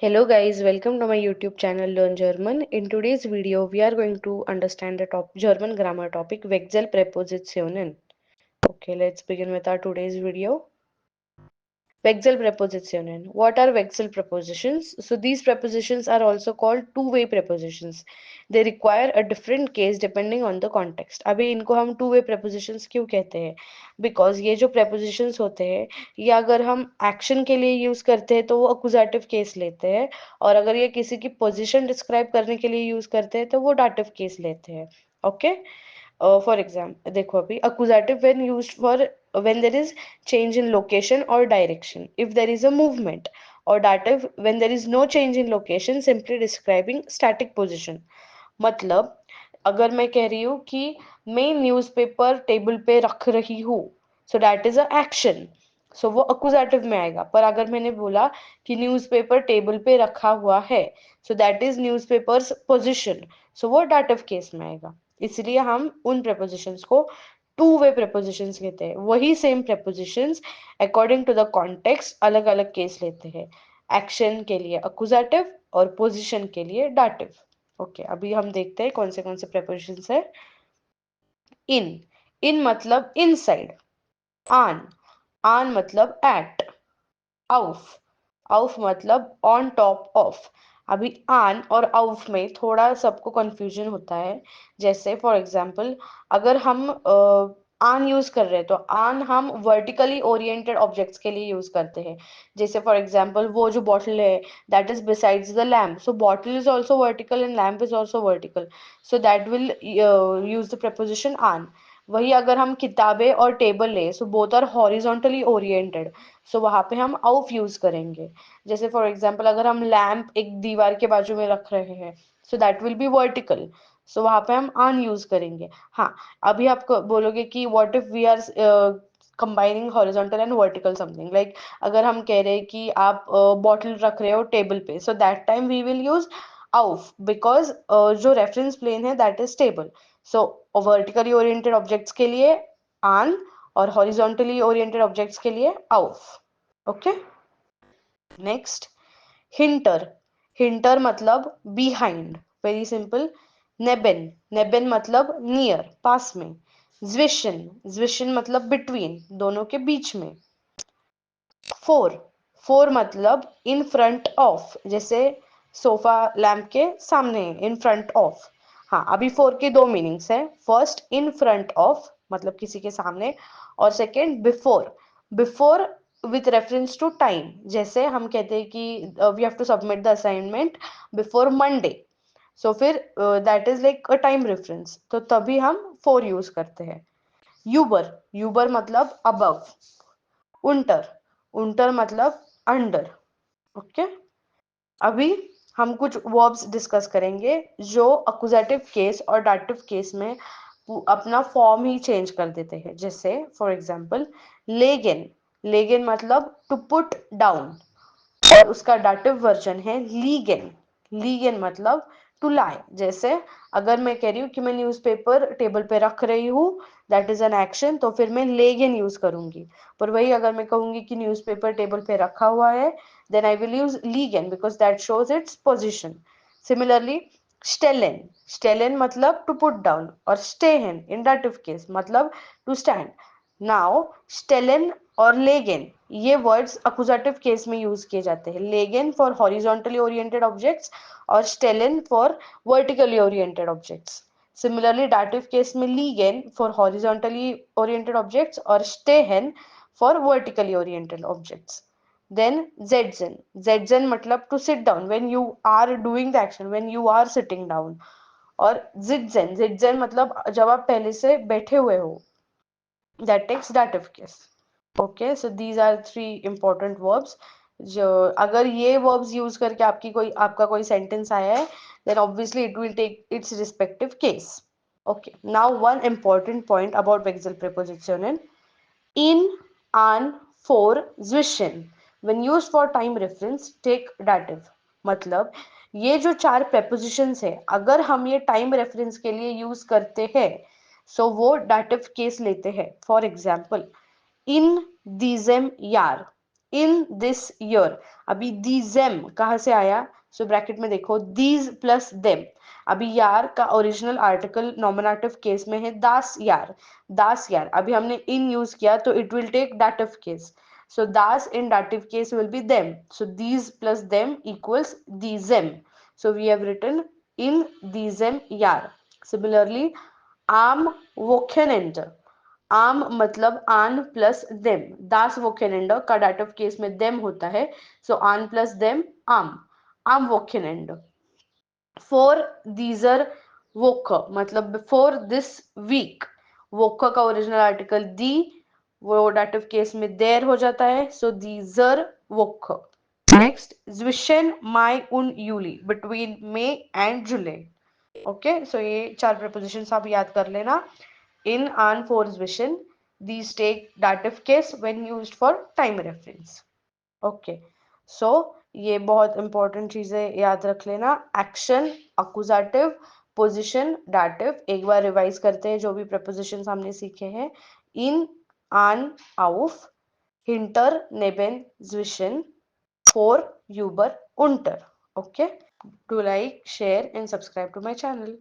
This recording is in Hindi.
Hello guys, welcome to my YouTube channel Learn German. In today's video, we are going to understand the German grammar topic Wechselpräpositionen. Okay, let's begin with our today's video. Wechselpräpositionen. What are Wechsel prepositions? So these prepositions are also called two-way prepositions. They require a different case depending on the context. अभी इनको हम two-way prepositions क्यों कहते हैं? Because ये जो prepositions होते हैं, ये अगर हम action के लिए use करते हैं तो वो accusative case लेते हैं, और अगर ये किसी की position describe करने के लिए use करते हैं तो वो dative case लेते हैं. Okay? For example, देखो अभी accusative when used for when there is change in location or direction, if there is a movement, or dative when there is no change in location, simply describing static position. मतलब अगर मैं कह रही हूँ कि मैं न्यूज़पेपर टेबल पे रख रही हूँ, so that is a action, so वो अक्यूजेटिव में आएगा. पर अगर मैंने बोला कि न्यूज़पेपर टेबल पे रखा हुआ है, so that is newspapers position, so वो डाटिव केस में आएगा. इसलिए हम उन prepositions को टू वे prepositions कहते हैं. वही same prepositions according to the context अलग अलग केस लेते हैं. एक्शन के लिए अक्यूजेटिव और पोजीशन के लिए डाटिव. ओके, अभी हम देखते हैं कौन से prepositions है. इन. इन मतलब इनसाइड. आन. आन मतलब एट. आउफ. आउफ मतलब ऑन टॉप ऑफ. अभी आन और आउफ में थोड़ा सबको कंफ्यूजन होता है. जैसे फॉर एग्जांपल, अगर हम आन यूज कर रहे हैं तो आन हम वर्टिकली ओरिएंटेड ऑब्जेक्ट्स के लिए यूज करते हैं. जैसे फॉर एग्जांपल वो जो बॉटल है, that is besides the lamp, so bottle is also vertical and lamp is also vertical, so that will use the preposition आन. वही अगर हम किताबें और टेबल ले, so both are horizontally oriented, so वहां पे हम आउफ यूज करेंगे. जैसे फॉर एग्जांपल अगर हम लैम्प एक दीवार के बाजू में रख रहे हैं, so that will be vertical, so वहां पे हम आन यूज करेंगे. हाँ, अभी आप बोलोगे कि what if we are combining horizontal and vertical something, like अगर हम कह रहे हैं कि आप बॉटल रख रहे हो टेबल पे, so that time we will use आउफ, बिकॉज जो रेफरेंस प्लेन है that is table. So vertically oriented objects के लिए आन, और हॉरिजॉन्टली ओरिएंटेड ऑब्जेक्ट्स के लिए आउफ. Okay, next. हिंटर. हिंटर मतलब बिहाइंड, वेरी सिंपल. नेबेन. नेबेन मतलब नियर, पास में. ज्विशन. ज्विशन मतलब बिटवीन, दोनों के बीच में. फोर. फोर मतलब इन फ्रंट ऑफ, जैसे सोफा लैम्प के सामने, इन फ्रंट ऑफ. हाँ, अभी फोर के दो मीनिंग्स है. फर्स्ट इन फ्रंट ऑफ मतलब किसी के सामने, और second before. Before with reference to time, जैसे हम कहते हैं कि we have to submit the assignment before Monday, so फिर that is like a time reference, तो तभी हम फोर यूज करते हैं. यूबर. यूबर मतलब अबव. उंटर. उंटर मतलब अंडर. ओके, अभी हम कुछ वर्ब्स डिस्कस करेंगे जो अक्यूजेटिव केस और डाटिव केस में अपना फॉर्म ही चेंज कर देते हैं. जैसे फॉर एग्जांपल, लेगेन. लेगेन मतलब टू पुट डाउन, और उसका डाटिव वर्जन है लीगेन. लीगेन मतलब टू लाई. जैसे अगर मैं कह रही हूँ कि मैं न्यूज़पेपर टेबल पे रख रही हूँ, दैट इज एन एक्शन, तो फिर मैं लेगेन यूज करूंगी. पर वही अगर मैं कहूंगी कि न्यूज़पेपर टेबल पे रखा हुआ है, then I will use liegen because that shows its position. Similarly, stellen. Stellen मतलब to put down, और stehen in dative case मतलब to stand. Now, stellen और लेगेन ये वर्ड्स अक्यूजेटिव केस में यूज किए जाते हैं. लेगेन फॉर हॉरिजॉन्टली ओरिएंटेड ऑब्जेक्ट्स और स्टेलन for vertically oriented objects. Similarly dative case में लीगेन फॉर हॉरिजॉन्टली ओरिएंटेड ऑब्जेक्ट्स और स्टेहन for vertically oriented objects. Then zzen. Zzen मतलब to sit down when you are doing the action, when you are sitting down. और zitzen. Zitzen मतलब जब आप पहले से बैठे हुए हो, that takes dative case. Okay, so these are three important verbs. जो अगर ये verbs use करके आपका कोई sentence आया है, then obviously it will take its respective case. Okay, now one important point about Wechsel prepositionen. In, an, for, zwischen. When used for time reference, take dative. मतलब ये जो चार prepositions है, अगर हम ये time reference के लिए use करते हैं, so वो dative case लेते हैं. For example, in diesem Jahr. In this year. अभी दीजेम कहाँ से आया? सो ब्रैकेट में देखो, दीज प्लस देम। अभी यार का ओरिजिनल आर्टिकल नॉमिनेटिव केस में है दास यार, दास यार। अभी हमने इन यूज किया तो इट विल टेक dative केस। So das in dative case will be them. So these plus them equals diesem. So we have written in diesem Jahr. Similarly, am Wochenende. आम मतलब आन प्लस देम, दास वोकेनेंड का dative केस में देम होता है, सो आन प्लस देम आम वोकेनेंड। फॉर दीजर वोक मतलब फॉर दिस वीक, वोक का ओरिजिनल आर्टिकल दी, वो dative केस में देर हो जाता है, सो दीजर वोक। Next, zwischen Mai und Juli, between May and July. Okay, so ये चार prepositions आप याद कर लेना। In and for zwischen, these take dative case when used for time reference. Okay, so ये बहुत इंपॉर्टेंट चीजें याद रख लेना। एक्शन, अकुजाटिव, पोजिशन, डाटिव। एक बार रिवाइज करते हैं जो भी prepositions हमने सीखे हैं। इन, आन, आउफ, hinter, नेबेन, zwischen, for, über, unter. Okay, do like, share and subscribe to my channel.